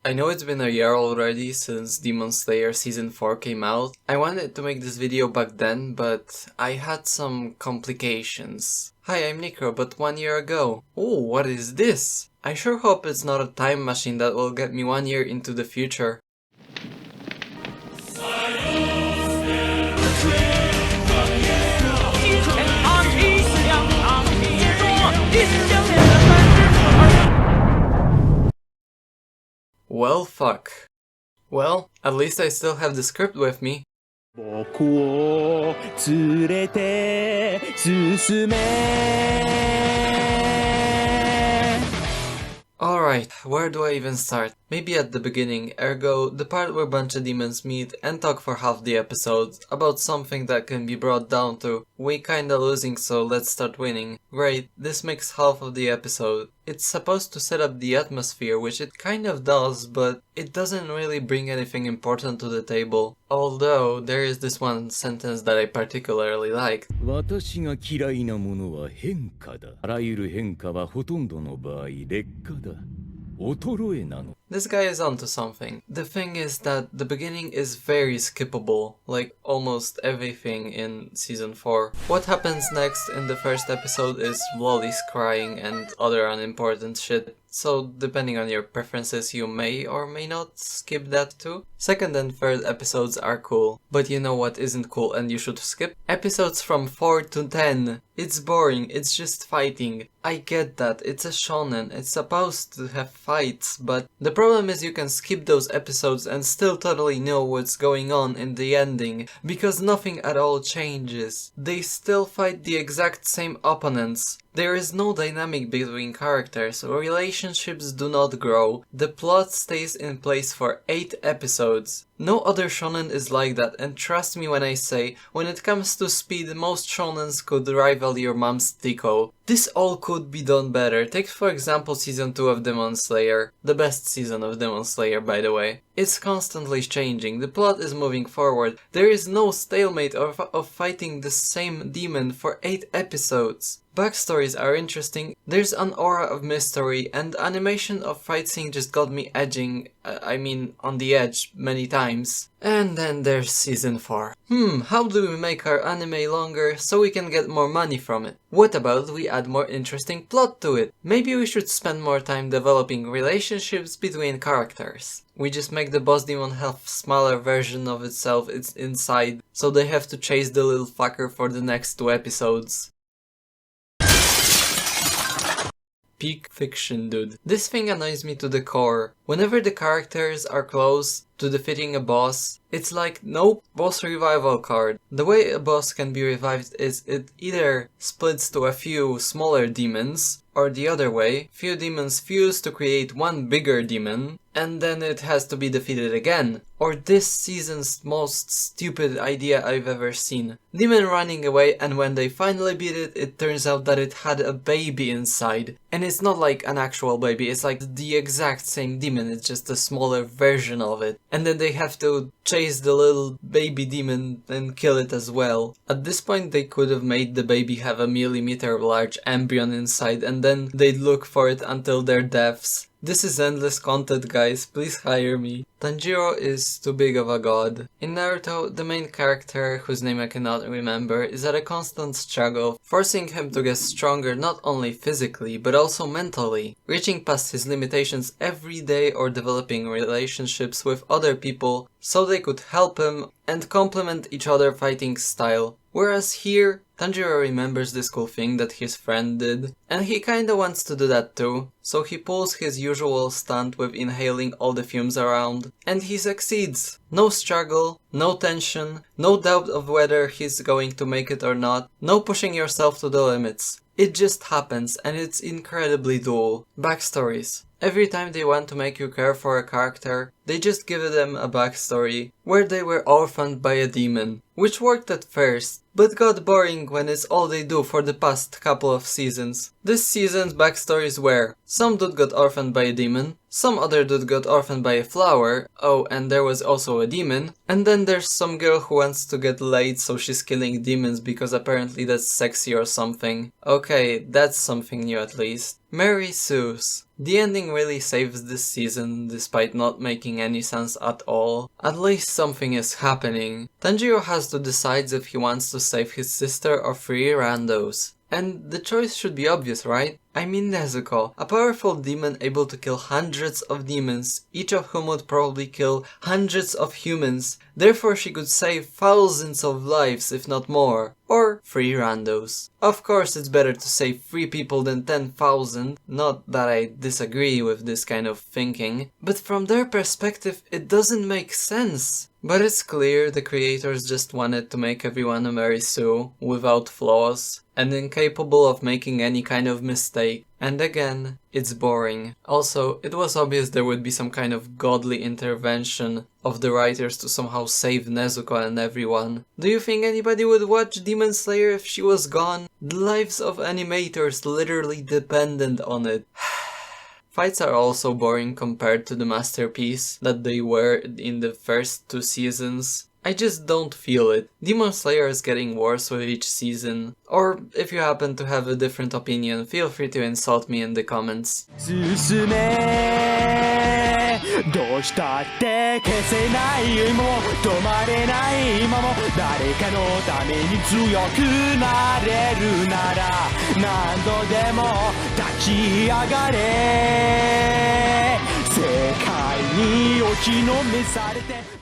I know it's been a year already since Demon Slayer Season 4 came out. I wanted to make this video back then, but I had some complications. Hi, I'm Necro, but 1 year ago. Oh, what is this? I sure hope it's not a time machine that will get me 1 year into the future. Well, fuck. Well, at least I still have the script with me. Alright, where do I even start? Maybe at the beginning, ergo, the part where bunch of demons meet and talk for half the episode about something that can be brought down to we kinda losing so let's start winning. Great, this makes half of the episode. It's supposed to set up the atmosphere, which it kind of does, but it doesn't really bring anything important to the table. Although, there is this one sentence that I particularly liked. 私が嫌いなものは変化だ。あらゆる変化はほとんどの場合劣化だ。衰えなの。 This guy is onto something. The thing is that the beginning is very skippable, like almost everything in season 4. What happens next in the first episode is lollies crying and other unimportant shit. So depending on your preferences, you may or may not skip that too. Second and third episodes are cool, but you know what isn't cool and you should skip? Episodes from 4 to 10. It's boring, it's just fighting. I get that, it's a shonen, it's supposed to have fights, but the problem is you can skip those episodes and still totally know what's going on in the ending, because nothing at all changes. They still fight the exact same opponents. There is no dynamic between characters, relationships do not grow, the plot stays in place for 8 episodes. No other shonen is like that, and trust me when I say, when it comes to speed, most shonens could rival your mom's Tico. This all could be done better. Take for example season 2 of Demon Slayer, the best season of Demon Slayer by the way. It's constantly changing, the plot is moving forward, there is no stalemate of fighting the same demon for 8 episodes. Backstories are interesting, there's an aura of mystery, and animation of fight scene just got me edging, on the edge many times. And then there's season 4. How do we make our anime longer so we can get more money from it? What about we add more interesting plot to it? Maybe we should spend more time developing relationships between characters. We just make the boss demon have smaller version of itself it's inside, so they have to chase the little fucker for the next 2 episodes. Peak fiction, dude. This thing annoys me to the core. Whenever the characters are close to defeating a boss, it's like, nope, boss revival card. The way a boss can be revived is it either splits to a few smaller demons, or the other way, few demons fuse to create one bigger demon, and then it has to be defeated again. Or this season's most stupid idea I've ever seen. Demon running away, and when they finally beat it, it turns out that it had a baby inside. And it's not like an actual baby, it's like the exact same demon, it's just a smaller version of it. And then they have to chase the little baby demon and kill it as well. At this point they could have made the baby have a millimeter large embryon inside and then they'd look for it until their deaths. This is endless content, guys, please hire me. Tanjiro is too big of a god. In Naruto, the main character, whose name I cannot remember, is at a constant struggle, forcing him to get stronger not only physically, but also mentally, reaching past his limitations every day or developing relationships with other people so they could help him and complement each other fighting style. Whereas here, Tanjiro remembers this cool thing that his friend did, and he kinda wants to do that too, so he pulls his usual stunt with inhaling all the fumes around, and he succeeds. No struggle, no tension, no doubt of whether he's going to make it or not, no pushing yourself to the limits. It just happens, and it's incredibly dull. Backstories. Every time they want to make you care for a character, they just give them a backstory, where they were orphaned by a demon, which worked at first, but got boring when it's all they do for the past couple of seasons. This season's backstories were, some dude got orphaned by a demon, Some other dude got orphaned by a flower. Oh, and there was also a demon. And then there's some girl who wants to get laid, so she's killing demons because apparently that's sexy or something. Okay, that's something new at least. Mary Sue's. The ending really saves this season, despite not making any sense at all. At least something is happening. Tanjiro has to decide if he wants to save his sister or free randos. And the choice should be obvious, right? I mean Nezuko, a powerful demon able to kill hundreds of demons, each of whom would probably kill hundreds of humans, therefore she could save thousands of lives if not more. Or free randos. Of course it's better to save 3 people than 10,000, not that I disagree with this kind of thinking, but from their perspective it doesn't make sense. But it's clear the creators just wanted to make everyone a Mary Sue, without flaws, and incapable of making any kind of mistake. And again, it's boring. Also, it was obvious there would be some kind of godly intervention of the writers to somehow save Nezuko and everyone. Do you think anybody would watch Demon Slayer if she was gone? The lives of animators literally depended on it. Fights are also boring compared to the masterpiece that they were in the first 2 seasons. I just don't feel it. Demon Slayer is getting worse with each season. Or if you happen to have a different opinion, feel free to insult me in the comments. どうしたって消せないも止まれない今も誰かのために強くなれるなら何度でも立ち上がれ世界に打ちのめされて